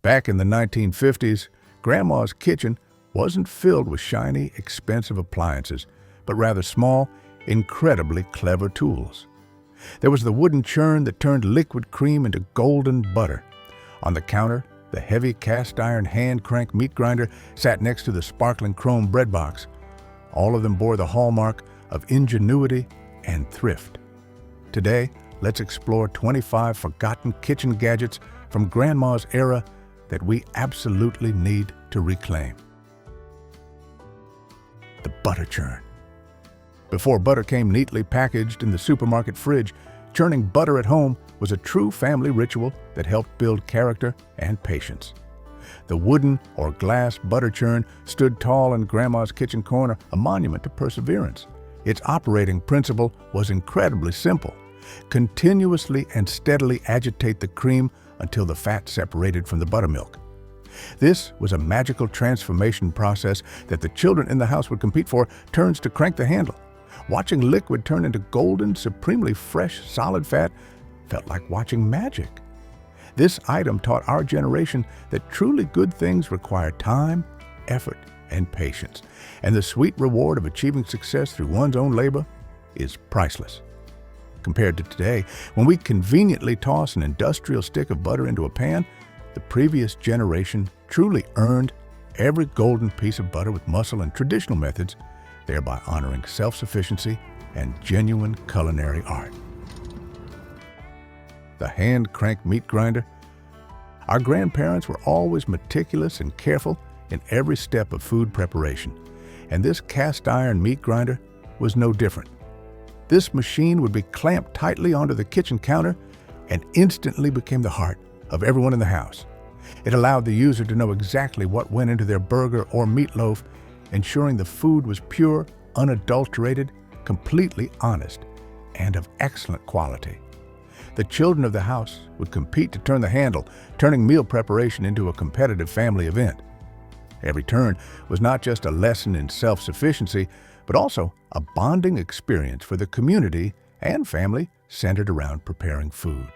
Back in the 1950s, Grandma's kitchen wasn't filled with shiny, expensive appliances, but rather small, incredibly clever tools. There was the wooden churn that turned liquid cream into golden butter. On the counter, the heavy cast-iron hand-crank meat grinder sat next to the sparkling chrome bread box. All of them bore the hallmark of ingenuity and thrift. Today, let's explore 25 forgotten kitchen gadgets from Grandma's era that we absolutely need to reclaim. The butter churn. Before butter came neatly packaged in the supermarket fridge, churning butter at home was a true family ritual that helped build character and patience. The wooden or glass butter churn stood tall in Grandma's kitchen corner, a monument to perseverance. Its operating principle was incredibly simple. Continuously and steadily agitate the cream until the fat separated from the buttermilk. This was a magical transformation process that the children in the house would compete for turns to crank the handle. Watching liquid turn into golden, supremely fresh, solid fat felt like watching magic. This item taught our generation that truly good things require time, effort, and patience, and the sweet reward of achieving success through one's own labor is priceless. Compared to today, when we conveniently toss an industrial stick of butter into a pan, the previous generation truly earned every golden piece of butter with muscle and traditional methods, thereby honoring self-sufficiency and genuine culinary art. The hand-crank meat grinder. Our grandparents were always meticulous and careful in every step of food preparation, and this cast-iron meat grinder was no different. This machine would be clamped tightly onto the kitchen counter and instantly became the heart of everyone in the house. It allowed the user to know exactly what went into their burger or meatloaf, ensuring the food was pure, unadulterated, completely honest, and of excellent quality. The children of the house would compete to turn the handle, turning meal preparation into a competitive family event. Every turn was not just a lesson in self-sufficiency, but also a bonding experience for the community and family centered around preparing food.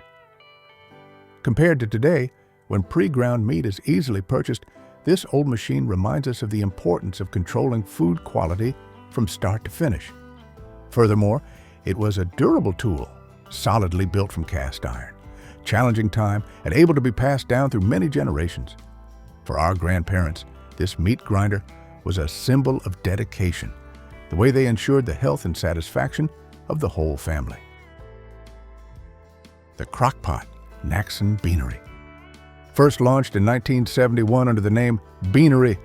Compared to today, when pre-ground meat is easily purchased, this old machine reminds us of the importance of controlling food quality from start to finish. Furthermore, it was a durable tool, solidly built from cast iron, challenging time and able to be passed down through many generations. For our grandparents, this meat grinder was a symbol of dedication, the way they ensured the health and satisfaction of the whole family. The Crock-Pot Naxxon Beanery. First launched in 1971 under the name Beanery,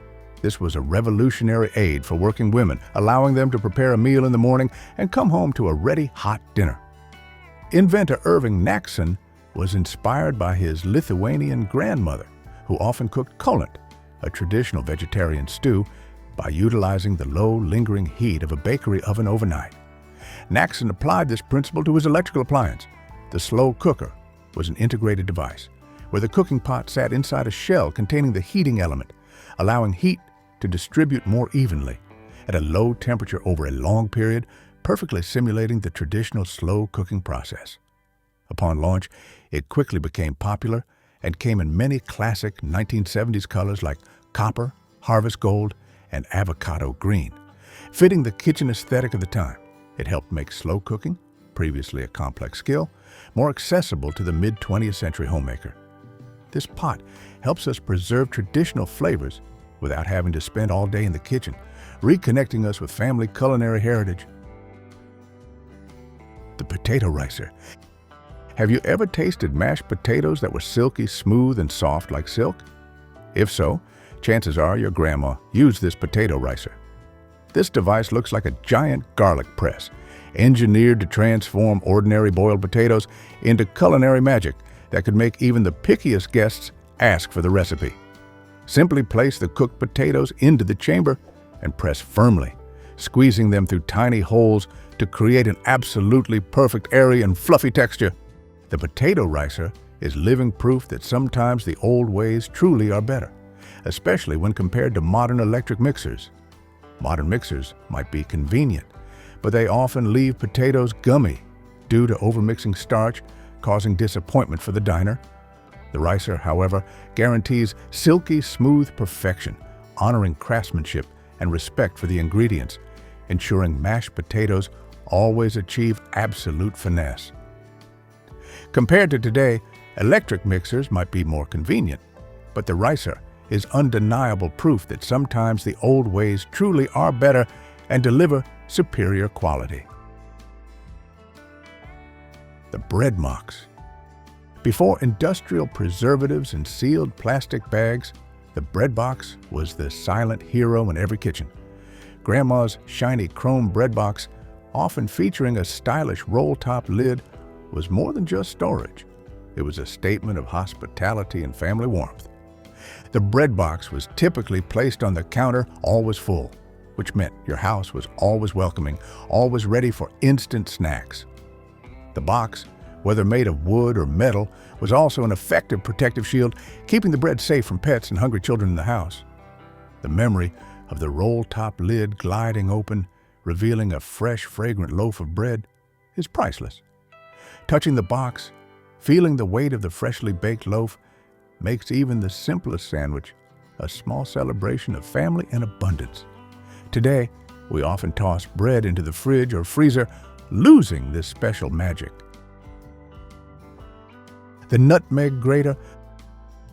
this was a revolutionary aid for working women, allowing them to prepare a meal in the morning and come home to a ready, hot dinner. Inventor Irving Naxxon was inspired by his Lithuanian grandmother, who often cooked kolant, a traditional vegetarian stew, by utilizing the low, lingering heat of a bakery oven overnight. Naxxon applied this principle to his electrical appliance. The slow cooker was an integrated device, where the cooking pot sat inside a shell containing the heating element, allowing heat to distribute more evenly at a low temperature over a long period, perfectly simulating the traditional slow cooking process. Upon launch, it quickly became popular and came in many classic 1970s colors like copper, harvest gold, and avocado green. Fitting the kitchen aesthetic of the time, it helped make slow cooking, previously a complex skill, more accessible to the mid-20th century homemaker. This pot helps us preserve traditional flavors without having to spend all day in the kitchen, reconnecting us with family culinary heritage. The potato ricer. Have you ever tasted mashed potatoes that were silky smooth and soft like silk? If so, chances are your grandma used this potato ricer. This device looks like a giant garlic press, engineered to transform ordinary boiled potatoes into culinary magic that could make even the pickiest guests ask for the recipe. Simply place the cooked potatoes into the chamber and press firmly, squeezing them through tiny holes to create an absolutely perfect, airy, and fluffy texture. The potato ricer is living proof that sometimes the old ways truly are better, especially when compared to modern electric mixers. Modern mixers might be convenient, but they often leave potatoes gummy due to overmixing starch, causing disappointment for the diner. The ricer, however, guarantees silky smooth perfection, honoring craftsmanship and respect for the ingredients, ensuring mashed potatoes always achieve absolute finesse. Compared to today, electric mixers might be more convenient, but the ricer is undeniable proof that sometimes the old ways truly are better and deliver superior quality. The bread box. Before industrial preservatives and sealed plastic bags, the bread box was the silent hero in every kitchen. Grandma's shiny chrome bread box, often featuring a stylish roll-top lid, was more than just storage. It was a statement of hospitality and family warmth. The bread box was typically placed on the counter, always full, which meant your house was always welcoming, always ready for instant snacks. The box, whether made of wood or metal, was also an effective protective shield, keeping the bread safe from pets and hungry children in the house. The memory of the roll-top lid gliding open, revealing a fresh, fragrant loaf of bread, is priceless. Touching the box, feeling the weight of the freshly baked loaf, makes even the simplest sandwich a small celebration of family and abundance. Today, we often toss bread into the fridge or freezer, losing this special magic. The nutmeg grater.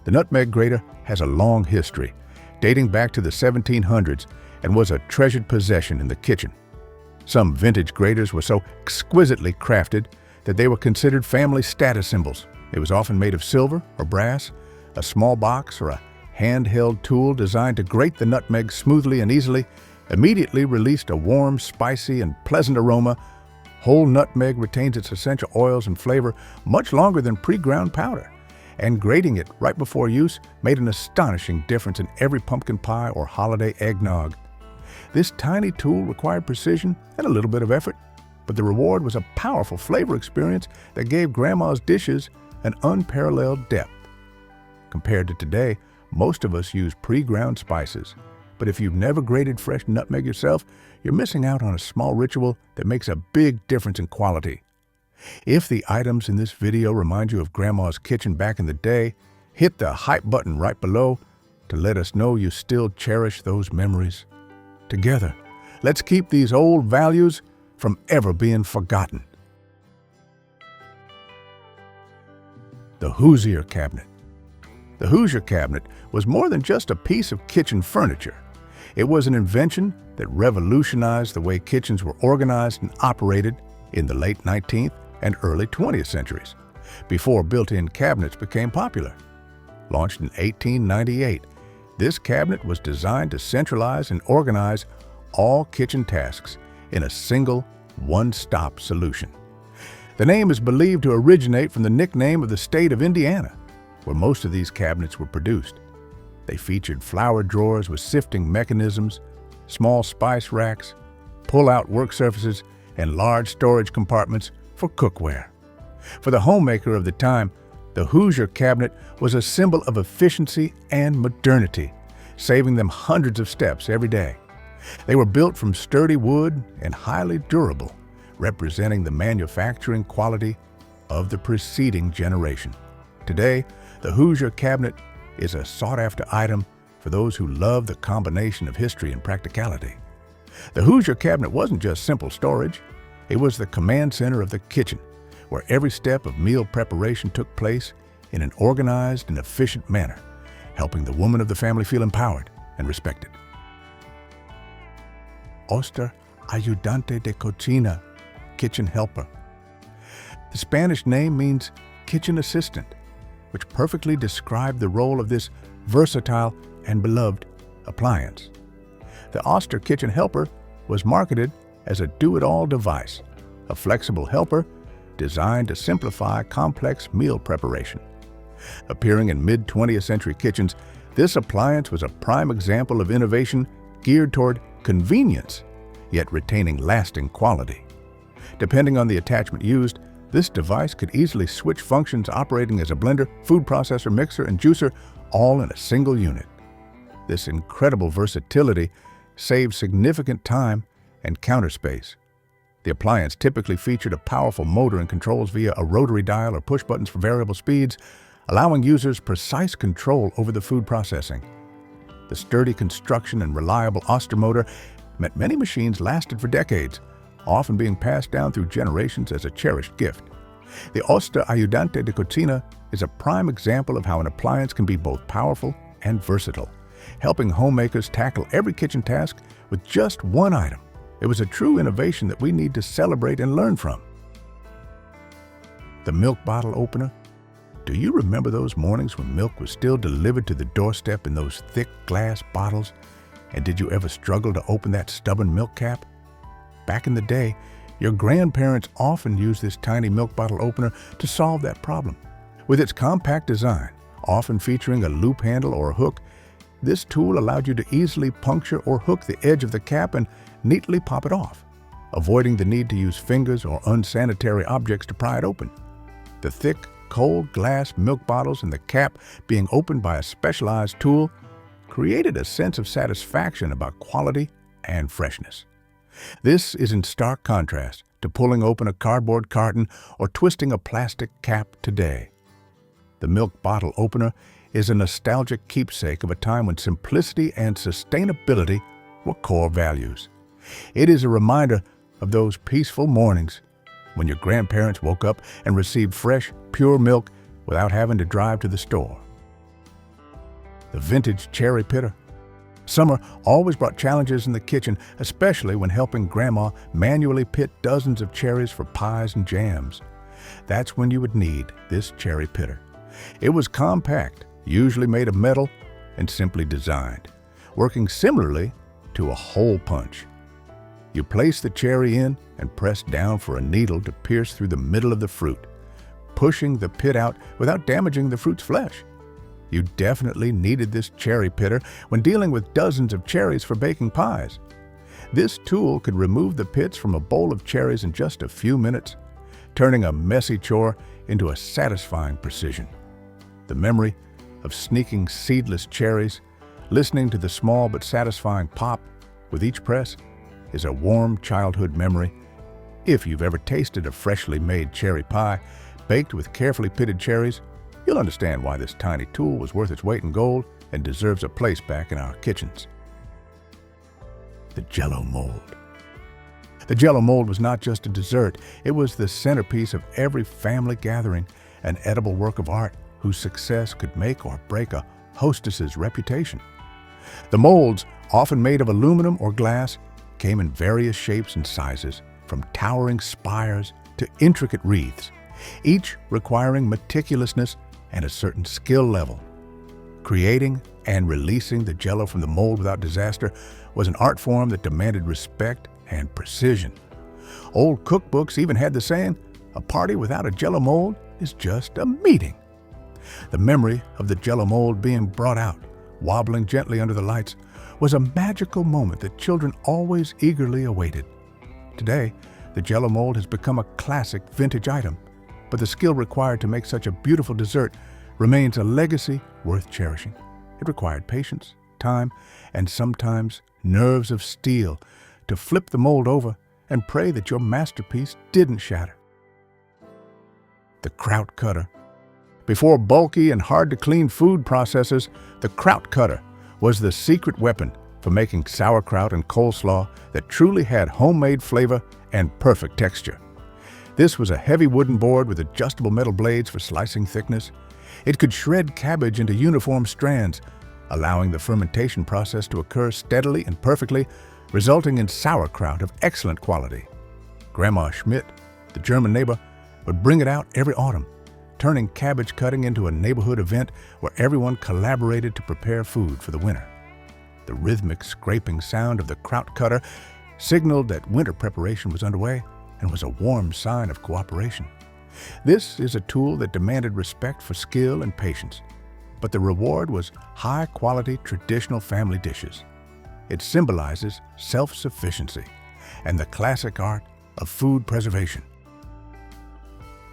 The nutmeg grater has a long history, dating back to the 1700s, and was a treasured possession in the kitchen. Some vintage graters were so exquisitely crafted that they were considered family status symbols. It was often made of silver or brass, a small box or a handheld tool designed to grate the nutmeg smoothly and easily, immediately released a warm, spicy, and pleasant aroma. Whole nutmeg retains its essential oils and flavor much longer than pre-ground powder, and grating it right before use made an astonishing difference in every pumpkin pie or holiday eggnog. This tiny tool required precision and a little bit of effort, but the reward was a powerful flavor experience that gave Grandma's dishes an unparalleled depth. Compared to today, most of us use pre-ground spices, but if you've never grated fresh nutmeg yourself, you're missing out on a small ritual that makes a big difference in quality. If the items in this video remind you of Grandma's kitchen back in the day, hit the hype button right below to let us know you still cherish those memories. Together, let's keep these old values from ever being forgotten. The Hoosier cabinet. The Hoosier cabinet was more than just a piece of kitchen furniture. It was an invention that revolutionized the way kitchens were organized and operated in the late 19th and early 20th centuries, before built-in cabinets became popular. Launched in 1898, this cabinet was designed to centralize and organize all kitchen tasks in a single, one-stop solution. The name is believed to originate from the nickname of the state of Indiana, where most of these cabinets were produced. They featured flour drawers with sifting mechanisms, small spice racks, pull-out work surfaces, and large storage compartments for cookware. For the homemaker of the time, the Hoosier cabinet was a symbol of efficiency and modernity, saving them hundreds of steps every day. They were built from sturdy wood and highly durable, representing the manufacturing quality of the preceding generation. Today, the Hoosier cabinet is a sought-after item for those who love the combination of history and practicality. The Hoosier cabinet wasn't just simple storage. It was the command center of the kitchen, where every step of meal preparation took place in an organized and efficient manner, helping the woman of the family feel empowered and respected. Oster, ayudante de cocina, kitchen helper. The Spanish name means kitchen assistant, which perfectly described the role of this versatile and beloved appliance. The Oster kitchen helper was marketed as a do-it-all device, a flexible helper designed to simplify complex meal preparation. Appearing in mid-20th century kitchens, this appliance was a prime example of innovation geared toward convenience, yet retaining lasting quality. Depending on the attachment used, this device could easily switch functions, operating as a blender, food processor, mixer, and juicer, all in a single unit. This incredible versatility saved significant time and counter space. The appliance typically featured a powerful motor and controls via a rotary dial or push buttons for variable speeds, allowing users precise control over the food processing. The sturdy construction and reliable Oster motor meant many machines lasted for decades, often being passed down through generations as a cherished gift. The Oster Ayudante de Cocina is a prime example of how an appliance can be both powerful and versatile, helping homemakers tackle every kitchen task with just one item. It was a true innovation that we need to celebrate and learn from. The milk bottle opener. Do you remember those mornings when milk was still delivered to the doorstep in those thick glass bottles? And did you ever struggle to open that stubborn milk cap? Back in the day, your grandparents often used this tiny milk bottle opener to solve that problem. With its compact design, often featuring a loop handle or a hook, this tool allowed you to easily puncture or hook the edge of the cap and neatly pop it off, avoiding the need to use fingers or unsanitary objects to pry it open. The thick, cold glass milk bottles and the cap being opened by a specialized tool created a sense of satisfaction about quality and freshness. This is in stark contrast to pulling open a cardboard carton or twisting a plastic cap today. The milk bottle opener is a nostalgic keepsake of a time when simplicity and sustainability were core values. It is a reminder of those peaceful mornings when your grandparents woke up and received fresh, pure milk without having to drive to the store. The vintage cherry pitter. Summer always brought challenges in the kitchen, especially when helping Grandma manually pit dozens of cherries for pies and jams. That's when you would need this cherry pitter. It was compact, usually made of metal, and simply designed, working similarly to a hole punch. You place the cherry in and press down for a needle to pierce through the middle of the fruit, pushing the pit out without damaging the fruit's flesh. You definitely needed this cherry pitter when dealing with dozens of cherries for baking pies. This tool could remove the pits from a bowl of cherries in just a few minutes, turning a messy chore into a satisfying precision. The memory of sneaking seedless cherries, listening to the small but satisfying pop with each press, is a warm childhood memory. If you've ever tasted a freshly made cherry pie baked with carefully pitted cherries, you'll understand why this tiny tool was worth its weight in gold and deserves a place back in our kitchens. The Jello mold. The Jello mold was not just a dessert, it was the centerpiece of every family gathering, an edible work of art whose success could make or break a hostess's reputation. The molds, often made of aluminum or glass, came in various shapes and sizes, from towering spires to intricate wreaths, each requiring meticulousness and a certain skill level. Creating and releasing the Jello from the mold without disaster was an art form that demanded respect and precision. Old cookbooks even had the saying, "A party without a Jello mold is just a meeting." The memory of the Jello mold being brought out, wobbling gently under the lights, was a magical moment that children always eagerly awaited. Today, the Jello mold has become a classic vintage item, but the skill required to make such a beautiful dessert remains a legacy worth cherishing. It required patience, time, and sometimes nerves of steel to flip the mold over and pray that your masterpiece didn't shatter. The Kraut cutter. Before bulky and hard-to-clean food processors, the Kraut cutter was the secret weapon for making sauerkraut and coleslaw that truly had homemade flavor and perfect texture. This was a heavy wooden board with adjustable metal blades for slicing thickness. It could shred cabbage into uniform strands, allowing the fermentation process to occur steadily and perfectly, resulting in sauerkraut of excellent quality. Grandma Schmidt, the German neighbor, would bring it out every autumn, turning cabbage cutting into a neighborhood event where everyone collaborated to prepare food for the winter. The rhythmic scraping sound of the Kraut cutter signaled that winter preparation was underway and was a warm sign of cooperation. This is a tool that demanded respect for skill and patience, but the reward was high-quality traditional family dishes. It symbolizes self-sufficiency and the classic art of food preservation.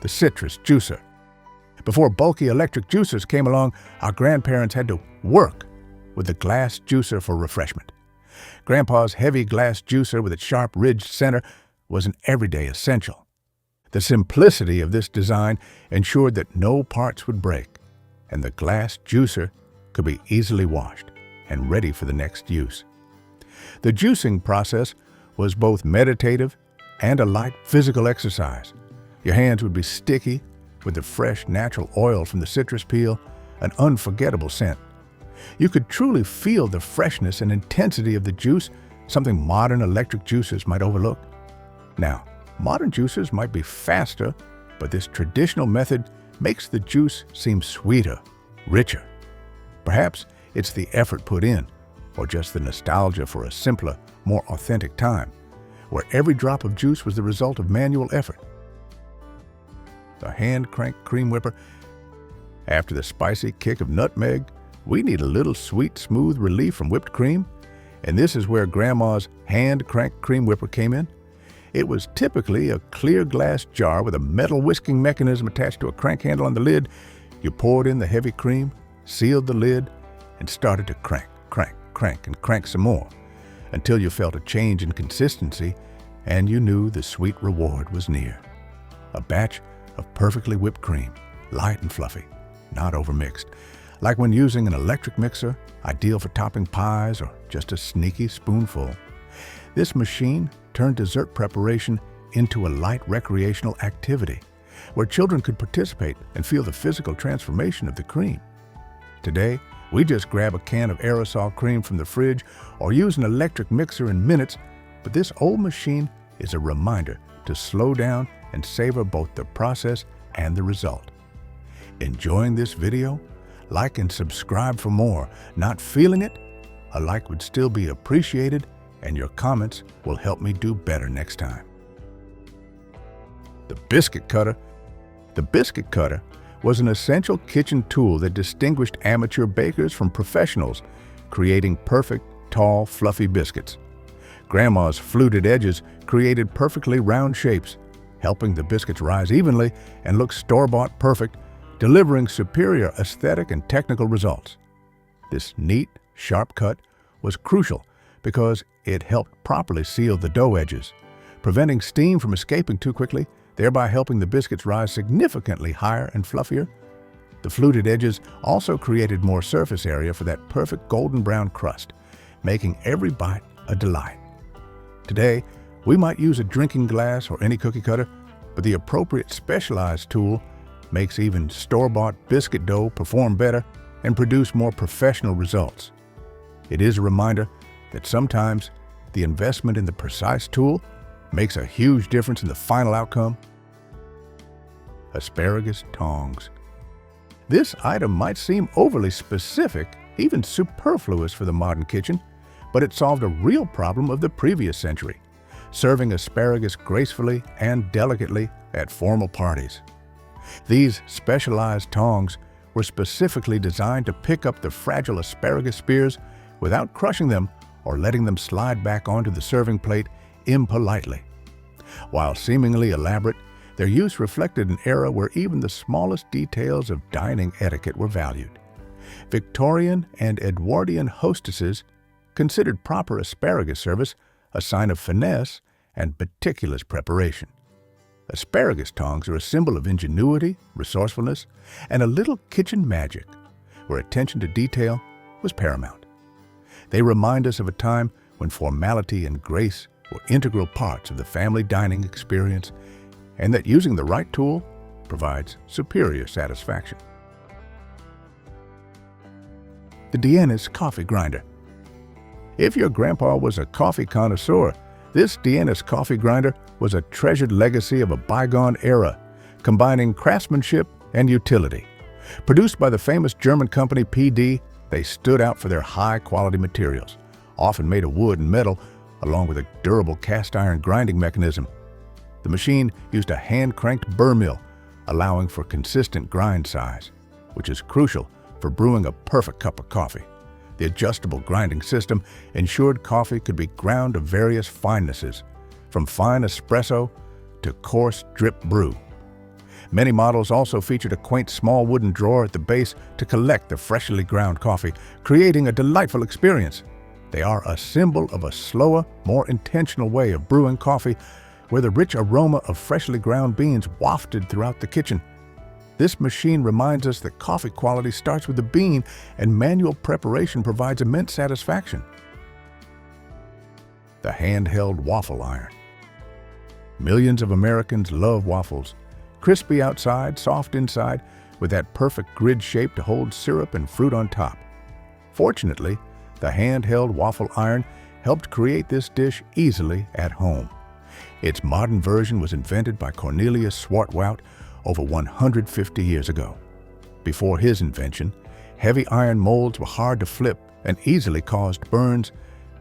The citrus juicer. Before bulky electric juicers came along, our grandparents had to work with the glass juicer for refreshment. Grandpa's heavy glass juicer with its sharp ridged center was an everyday essential. The simplicity of this design ensured that no parts would break, and the glass juicer could be easily washed and ready for the next use. The juicing process was both meditative and a light physical exercise. Your hands would be sticky with the fresh natural oil from the citrus peel, an unforgettable scent. You could truly feel the freshness and intensity of the juice, something modern electric juicers might overlook. Now, modern juicers might be faster, but this traditional method makes the juice seem sweeter, richer. Perhaps it's the effort put in, or just the nostalgia for a simpler, more authentic time, where every drop of juice was the result of manual effort. The hand-cranked cream whipper. After the spicy kick of nutmeg, we need a little sweet, smooth relief from whipped cream, and this is where Grandma's hand-cranked cream whipper came in. It was typically a clear glass jar with a metal whisking mechanism attached to a crank handle on the lid. You poured in the heavy cream, sealed the lid, and started to crank, and crank some more, until you felt a change in consistency and you knew the sweet reward was near. A batch of perfectly whipped cream, light and fluffy, not overmixed, like when using an electric mixer, ideal for topping pies or just a sneaky spoonful. This machine turned dessert preparation into a light recreational activity where children could participate and feel the physical transformation of the cream. Today, we just grab a can of aerosol cream from the fridge or use an electric mixer in minutes, but this old machine is a reminder to slow down and savor both the process and the result. Enjoying this video? Like and subscribe for more. Not feeling it? A like would still be appreciated, and your comments will help me do better next time. The biscuit cutter. The biscuit cutter was an essential kitchen tool that distinguished amateur bakers from professionals, creating perfect, tall, fluffy biscuits. Grandma's fluted edges created perfectly round shapes, helping the biscuits rise evenly and look store-bought perfect, delivering superior aesthetic and technical results. This neat, sharp cut was crucial because it helped properly seal the dough edges, preventing steam from escaping too quickly, thereby helping the biscuits rise significantly higher and fluffier. The fluted edges also created more surface area for that perfect golden brown crust, making every bite a delight. Today, we might use a drinking glass or any cookie cutter, but the appropriate specialized tool makes even store-bought biscuit dough perform better and produce more professional results. It is a reminder that sometimes the investment in the precise tool makes a huge difference in the final outcome. Asparagus tongs. This item might seem overly specific, even superfluous for the modern kitchen, but it solved a real problem of the previous century, serving asparagus gracefully and delicately at formal parties. These specialized tongs were specifically designed to pick up the fragile asparagus spears without crushing them or letting them slide back onto the serving plate impolitely. While seemingly elaborate, their use reflected an era where even the smallest details of dining etiquette were valued. Victorian and Edwardian hostesses considered proper asparagus service a sign of finesse and meticulous preparation. Asparagus tongs are a symbol of ingenuity, resourcefulness, and a little kitchen magic, where attention to detail was paramount. They remind us of a time when formality and grace were integral parts of the family dining experience, and that using the right tool provides superior satisfaction. The Dienna's coffee grinder. If your grandpa was a coffee connoisseur, this Dienna's coffee grinder was a treasured legacy of a bygone era, combining craftsmanship and utility. Produced by the famous German company PD, they stood out for their high-quality materials, often made of wood and metal, along with a durable cast-iron grinding mechanism. The machine used a hand-cranked burr mill, allowing for consistent grind size, which is crucial for brewing a perfect cup of coffee. The adjustable grinding system ensured coffee could be ground to various finenesses, from fine espresso to coarse drip brew. Many models also featured a quaint small wooden drawer at the base to collect the freshly ground coffee, creating a delightful experience. They are a symbol of a slower, more intentional way of brewing coffee, where the rich aroma of freshly ground beans wafted throughout the kitchen. This machine reminds us that coffee quality starts with the bean and manual preparation provides immense satisfaction. The handheld waffle iron. Millions of Americans love waffles. Crispy outside, soft inside, with that perfect grid shape to hold syrup and fruit on top. Fortunately, the handheld waffle iron helped create this dish easily at home. Its modern version was invented by Cornelius Swartwout over 150 years ago. Before his invention, heavy iron molds were hard to flip and easily caused burns,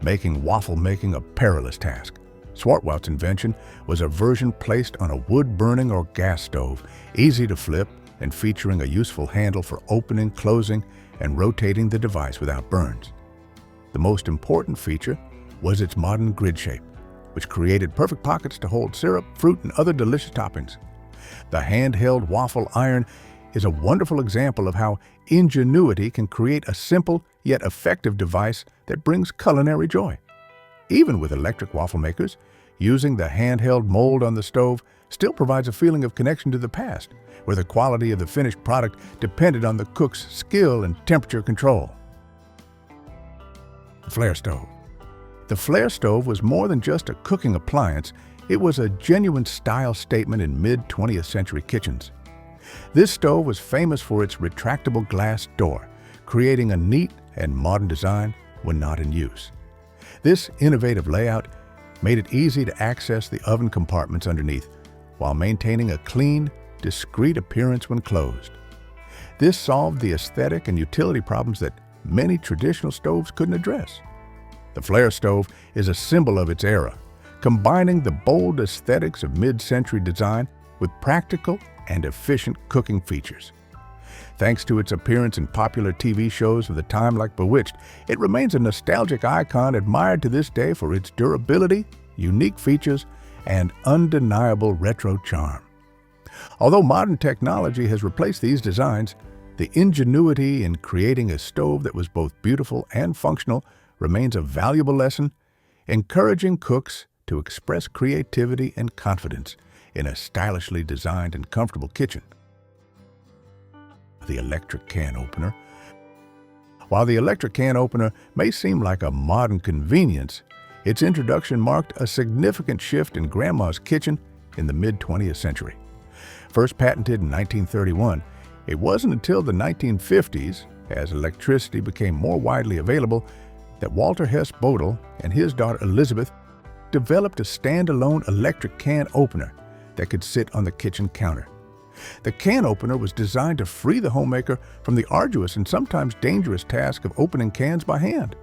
making waffle making a perilous task. Swartwout's invention was a version placed on a wood-burning or gas stove, easy to flip and featuring a useful handle for opening, closing, and rotating the device without burns. The most important feature was its modern grid shape, which created perfect pockets to hold syrup, fruit, and other delicious toppings. The handheld waffle iron is a wonderful example of how ingenuity can create a simple yet effective device that brings culinary joy. Even with electric waffle makers, using the handheld mold on the stove still provides a feeling of connection to the past, where the quality of the finished product depended on the cook's skill and temperature control. The flare stove. The flare stove was more than just a cooking appliance, it was a genuine style statement in mid-20th century kitchens. This stove was famous for its retractable glass door, creating a neat and modern design when not in use. This innovative layout made it easy to access the oven compartments underneath, while maintaining a clean, discreet appearance when closed. This solved the aesthetic and utility problems that many traditional stoves couldn't address. The flare stove is a symbol of its era, combining the bold aesthetics of mid-century design with practical and efficient cooking features. Thanks to its appearance in popular TV shows of the time like Bewitched, it remains a nostalgic icon admired to this day for its durability, unique features, and undeniable retro charm. Although modern technology has replaced these designs, the ingenuity in creating a stove that was both beautiful and functional remains a valuable lesson, encouraging cooks to express creativity and confidence in a stylishly designed and comfortable kitchen. The electric can opener. While the electric can opener may seem like a modern convenience, its introduction marked a significant shift in Grandma's kitchen in the mid-20th century. First patented in 1931, it wasn't until the 1950s, as electricity became more widely available, that Walter Hess Bodle and his daughter Elizabeth developed a standalone electric can opener that could sit on the kitchen counter. The can opener was designed to free the homemaker from the arduous and sometimes dangerous task of opening cans by hand.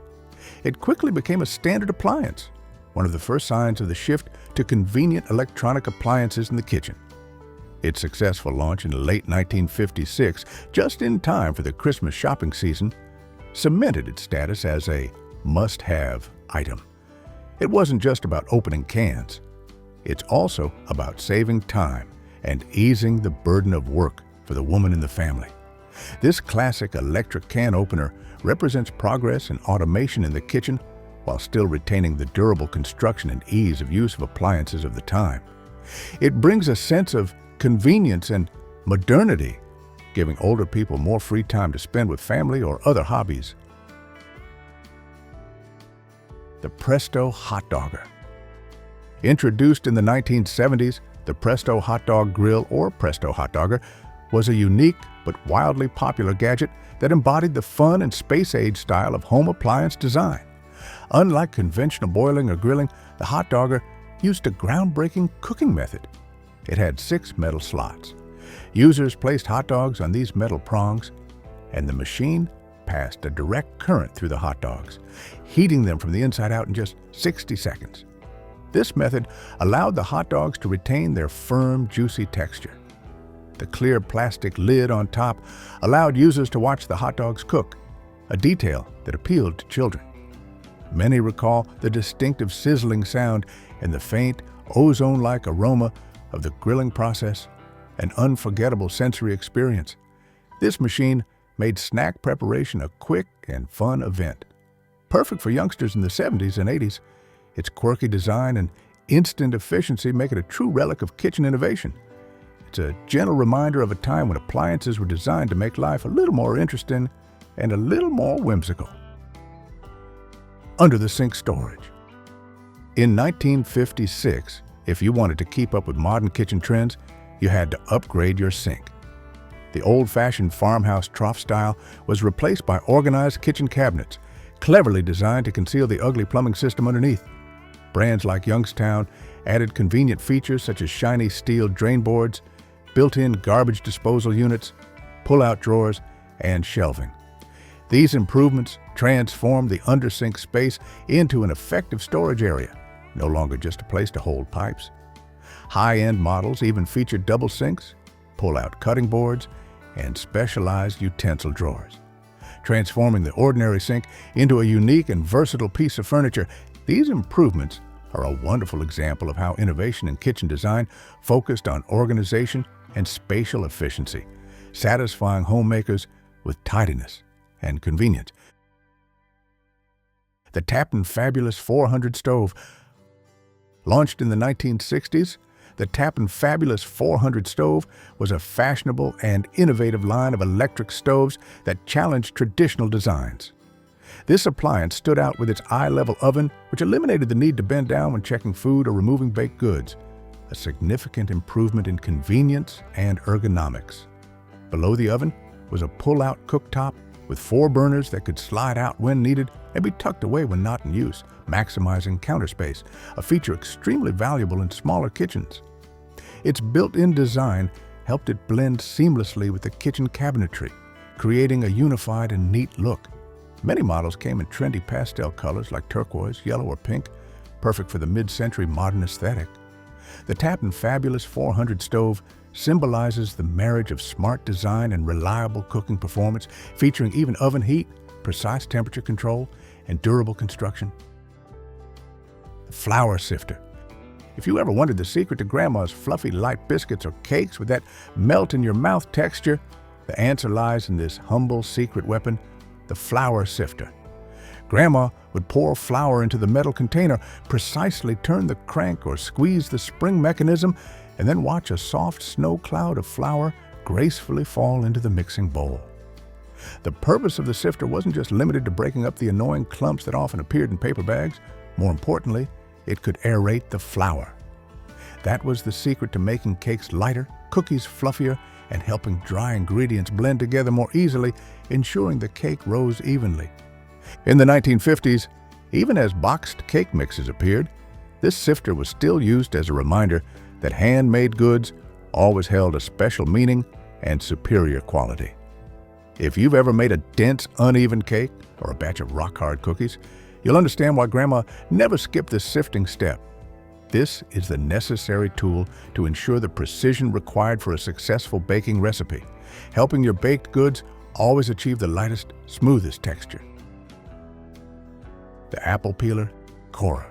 It quickly became a standard appliance, one of the first signs of the shift to convenient electronic appliances in the kitchen. Its successful launch in late 1956, just in time for the Christmas shopping season, cemented its status as a must-have item. It wasn't just about opening cans. It's also about saving time and easing the burden of work for the woman in the family. This classic electric can opener represents progress in automation in the kitchen while still retaining the durable construction and ease of use of appliances of the time. It brings a sense of convenience and modernity, giving older people more free time to spend with family or other hobbies. The Presto hot dogger. Introduced in the 1970s, the Presto hot dog grill, or Presto hot dogger, was a unique but wildly popular gadget that embodied the fun and space-age style of home appliance design. Unlike conventional boiling or grilling, the hot dogger used a groundbreaking cooking method. It had 6 metal slots. Users placed hot dogs on these metal prongs, and the machine passed a direct current through the hot dogs, heating them from the inside out in just 60 seconds. This method allowed the hot dogs to retain their firm, juicy texture. The clear plastic lid on top allowed users to watch the hot dogs cook, a detail that appealed to children. Many recall the distinctive sizzling sound and the faint, ozone-like aroma of the grilling process, an unforgettable sensory experience. This machine made snack preparation a quick and fun event. Perfect for youngsters in the 70s and 80s, its quirky design and instant efficiency make it a true relic of kitchen innovation. It's a gentle reminder of a time when appliances were designed to make life a little more interesting and a little more whimsical. Under the sink storage. In 1956, if you wanted to keep up with modern kitchen trends, you had to upgrade your sink. The old-fashioned farmhouse trough style was replaced by organized kitchen cabinets, cleverly designed to conceal the ugly plumbing system underneath. Brands like Youngstown added convenient features such as shiny steel drain boards, built-in garbage disposal units, pull-out drawers, and shelving. These improvements transformed the under-sink space into an effective storage area, no longer just a place to hold pipes. High-end models even featured double sinks, pull-out cutting boards, and specialized utensil drawers. Transforming the ordinary sink into a unique and versatile piece of furniture, these improvements are a wonderful example of how innovation in kitchen design focused on organization and spatial efficiency, satisfying homemakers with tidiness and convenience. The Tapen Fabulous 400 stove. Launched in the 1960s, the Tapen Fabulous 400 stove was a fashionable and innovative line of electric stoves that challenged traditional designs. This appliance stood out with its eye-level oven, which eliminated the need to bend down when checking food or removing baked goods, a significant improvement in convenience and ergonomics. Below the oven was a pull-out cooktop with 4 burners that could slide out when needed and be tucked away when not in use, maximizing counter space, a feature extremely valuable in smaller kitchens. Its built-in design helped it blend seamlessly with the kitchen cabinetry, creating a unified and neat look. Many models came in trendy pastel colors like turquoise, yellow, or pink, perfect for the mid-century modern aesthetic. The Tapen Fabulous 400 stove symbolizes the marriage of smart design and reliable cooking performance, featuring even oven heat, precise temperature control, and durable construction. The flour sifter. If you ever wondered the secret to Grandma's fluffy light biscuits or cakes with that melt-in-your-mouth texture, the answer lies in this humble secret weapon, the flour sifter. Grandma would pour flour into the metal container, precisely turn the crank or squeeze the spring mechanism, and then watch a soft snow cloud of flour gracefully fall into the mixing bowl. The purpose of the sifter wasn't just limited to breaking up the annoying clumps that often appeared in paper bags. More importantly, it could aerate the flour. That was the secret to making cakes lighter, cookies fluffier, and helping dry ingredients blend together more easily, ensuring the cake rose evenly. In the 1950s, even as boxed cake mixes appeared, this sifter was still used as a reminder that handmade goods always held a special meaning and superior quality. If you've ever made a dense, uneven cake or a batch of rock-hard cookies, you'll understand why Grandma never skipped the sifting step. This is the necessary tool to ensure the precision required for a successful baking recipe, helping your baked goods always achieve the lightest, smoothest texture. The apple peeler, corer.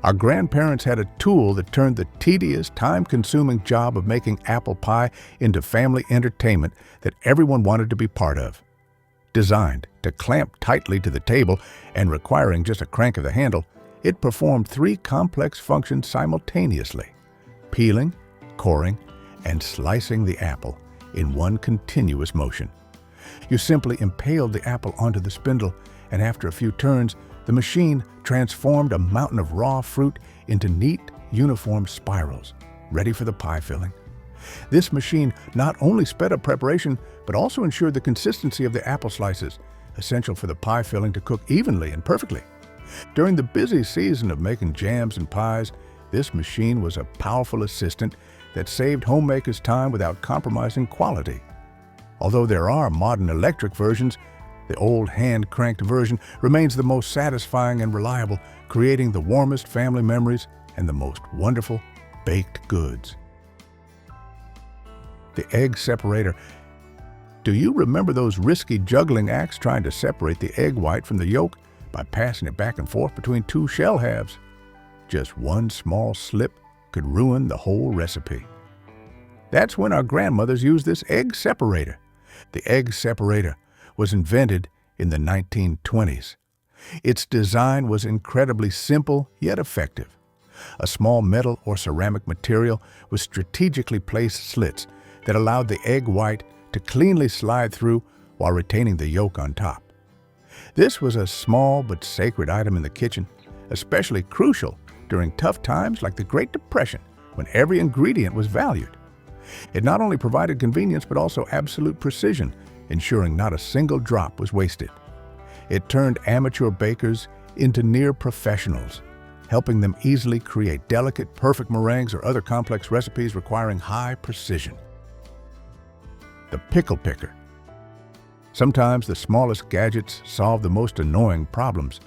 Our grandparents had a tool that turned the tedious, time-consuming job of making apple pie into family entertainment that everyone wanted to be part of. Designed to clamp tightly to the table and requiring just a crank of the handle, it performed 3 complex functions simultaneously: peeling, coring, and slicing the apple in one continuous motion. You simply impaled the apple onto the spindle, and after a few turns, the machine transformed a mountain of raw fruit into neat, uniform spirals, ready for the pie filling. This machine not only sped up preparation, but also ensured the consistency of the apple slices, essential for the pie filling to cook evenly and perfectly. During the busy season of making jams and pies, this machine was a powerful assistant that saved homemakers time without compromising quality. Although there are modern electric versions, the old hand-cranked version remains the most satisfying and reliable, creating the warmest family memories and the most wonderful baked goods. The egg separator. Do you remember those risky juggling acts trying to separate the egg white from the yolk by passing it back and forth between 2 shell halves? Just one small slip could ruin the whole recipe. That's when our grandmothers used this egg separator. The egg separator was invented in the 1920s. Its design was incredibly simple yet effective. A small metal or ceramic material with strategically placed slits that allowed the egg white to cleanly slide through while retaining the yolk on top. This was a small but sacred item in the kitchen, especially crucial during tough times like the Great Depression, when every ingredient was valued. It not only provided convenience but also absolute precision, ensuring not a single drop was wasted. It turned amateur bakers into near professionals, helping them easily create delicate, perfect meringues or other complex recipes requiring high precision. The pickle picker. Sometimes the smallest gadgets solve the most annoying problems.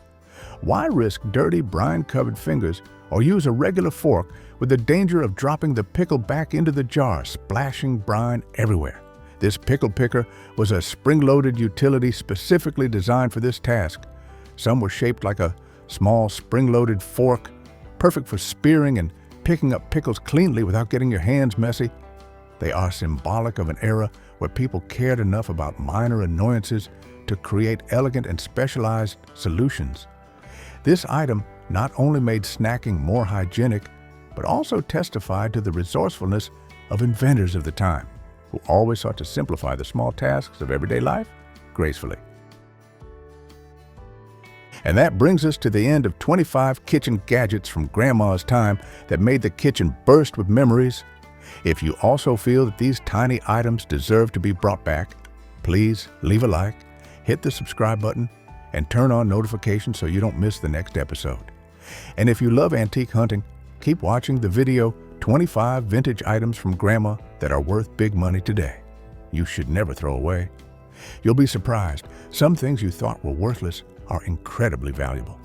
Why risk dirty, brine-covered fingers or use a regular fork with the danger of dropping the pickle back into the jar, splashing brine everywhere? This pickle picker was a spring-loaded utility specifically designed for this task. Some were shaped like a small spring-loaded fork, perfect for spearing and picking up pickles cleanly without getting your hands messy. They are symbolic of an era where people cared enough about minor annoyances to create elegant and specialized solutions. This item not only made snacking more hygienic, but also testified to the resourcefulness of inventors of the time, who always sought to simplify the small tasks of everyday life gracefully. And that brings us to the end of 25 kitchen gadgets from Grandma's time that made the kitchen burst with memories. If you also feel that these tiny items deserve to be brought back, please leave a like, hit the subscribe button, and turn on notifications so you don't miss the next episode. And if you love antique hunting, keep watching the video 25 vintage items from Grandma that are worth big money today. You should never throw away. You'll be surprised. Some things you thought were worthless are incredibly valuable.